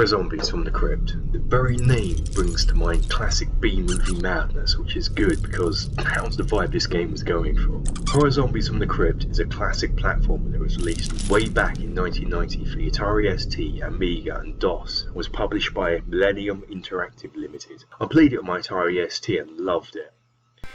Horror zombies from the Crypt. The very name brings to mind classic B-movie madness, which is good because that's the vibe this game is going for. Horror Zombies from the Crypt is a classic platformer that was released way back in 1990 for the Atari ST, Amiga and DOS, and was published by Millennium Interactive Ltd. I played it on my Atari ST and loved it.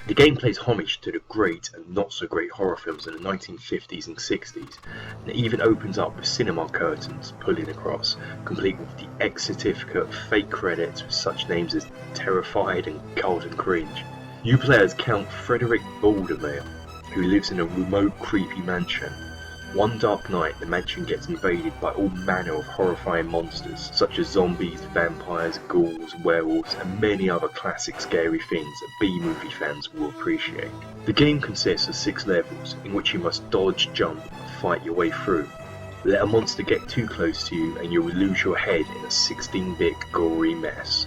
The game pays homage to the great and not so great horror films in the 1950s and 60s, and it even opens up with cinema curtains pulling across, complete with the X certificate fake credits with such names as Terrified and Golden Cringe. You play as Count Frederick Baldermere, who lives in a remote creepy mansion. One dark night, the mansion gets invaded by all manner of horrifying monsters, such as zombies, vampires, ghouls, werewolves, and many other classic scary things that B-movie fans will appreciate. The game consists of 6 levels, in which you must dodge, jump, and fight your way through. Let a monster get too close to you and you will lose your head in a 16-bit gory mess.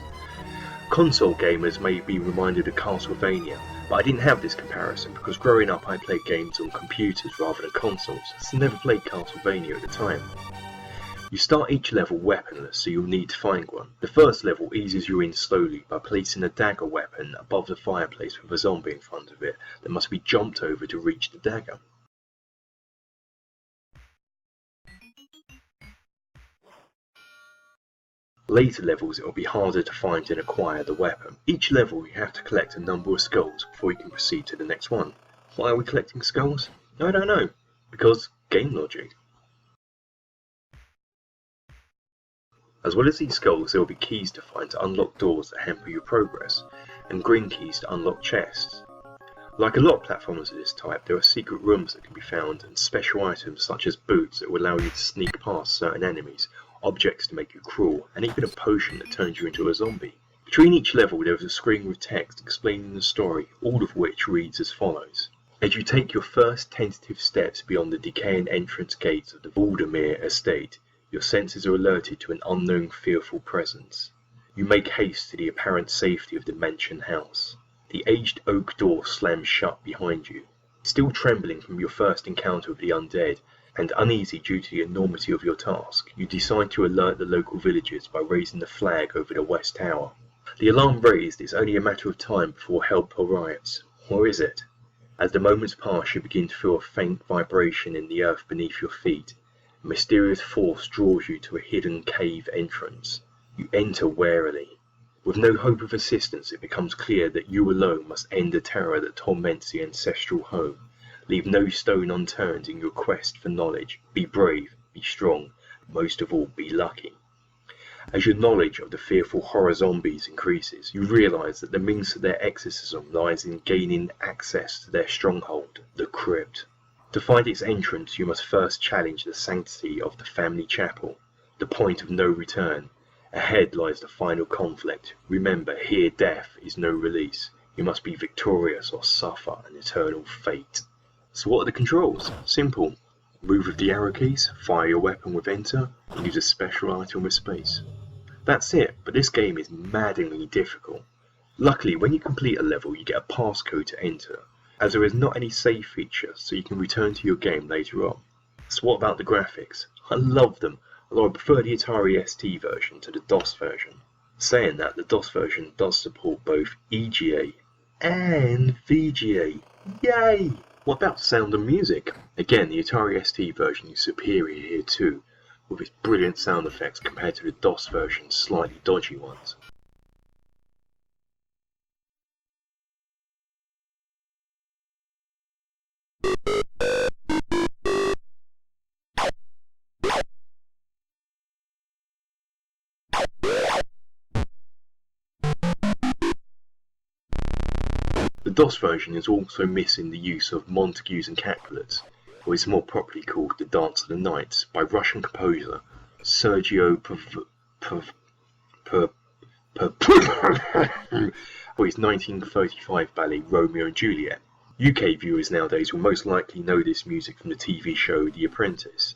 Console gamers may be reminded of Castlevania, but I didn't have this comparison because growing up I played games on computers rather than consoles, so I never played Castlevania at the time. You start each level weaponless, so you'll need to find one. The first level eases you in slowly by placing a dagger weapon above the fireplace with a zombie in front of it that must be jumped over to reach the dagger. Later levels it will be harder to find and acquire the weapon. Each level you have to collect a number of skulls before you can proceed to the next one. Why are we collecting skulls? I don't know. Because game logic. As well as these skulls, there will be keys to find to unlock doors that hamper your progress, and green keys to unlock chests. Like a lot of platformers of this type, there are secret rooms that can be found and special items such as boots that will allow you to sneak past certain enemies, objects to make you crawl, and even a potion that turns you into a zombie. Between each level there is a screen with text explaining the story, all of which reads as follows. As you take your first tentative steps beyond the decaying entrance gates of the Baldermere estate, your senses are alerted to an unknown fearful presence. You make haste to the apparent safety of the mansion house. The aged oak door slams shut behind you. Still trembling from your first encounter with the undead, and uneasy due to the enormity of your task, you decide to alert the local villagers by raising the flag over the west tower. The alarm raised, it's only a matter of time before help arrives. Or is it? As the moments pass, you begin to feel a faint vibration in the earth beneath your feet. A mysterious force draws you to a hidden cave entrance. You enter warily. With no hope of assistance, it becomes clear that you alone must end the terror that torments the ancestral home. Leave no stone unturned in your quest for knowledge. Be brave, be strong, most of all be lucky. As your knowledge of the fearful horror zombies increases, you realise that the means to their exorcism lies in gaining access to their stronghold, the Crypt. To find its entrance, you must first challenge the sanctity of the family chapel, the point of no return. Ahead lies the final conflict. Remember, here death is no release. You must be victorious or suffer an eternal fate. So what are the controls? Simple. Move with the arrow keys, fire your weapon with enter, and use a special item with space. That's it, but this game is maddeningly difficult. Luckily, when you complete a level, you get a passcode to enter, as there is not any save feature, so you can return to your game later on. So what about the graphics? I love them, although I prefer the Atari ST version to the DOS version. Saying that, the DOS version does support both EGA and VGA. Yay! What about sound and music? Again, the Atari ST version is superior here too, with its brilliant sound effects compared to the DOS version's slightly dodgy ones. The DOS version is also missing the use of Montagues and Capulets, or is more properly called The Dance of the Knights, by Russian composer Sergio for his 1935 ballet Romeo and Juliet. UK viewers nowadays will most likely know this music from the TV show The Apprentice.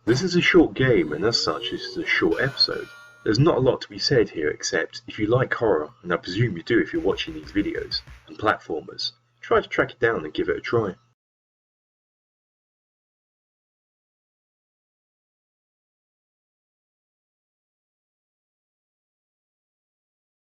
This is a short game, and as such this is a short episode. There's not a lot to be said here except, if you like horror, and I presume you do if you're watching these videos, and platformers, try to track it down and give it a try.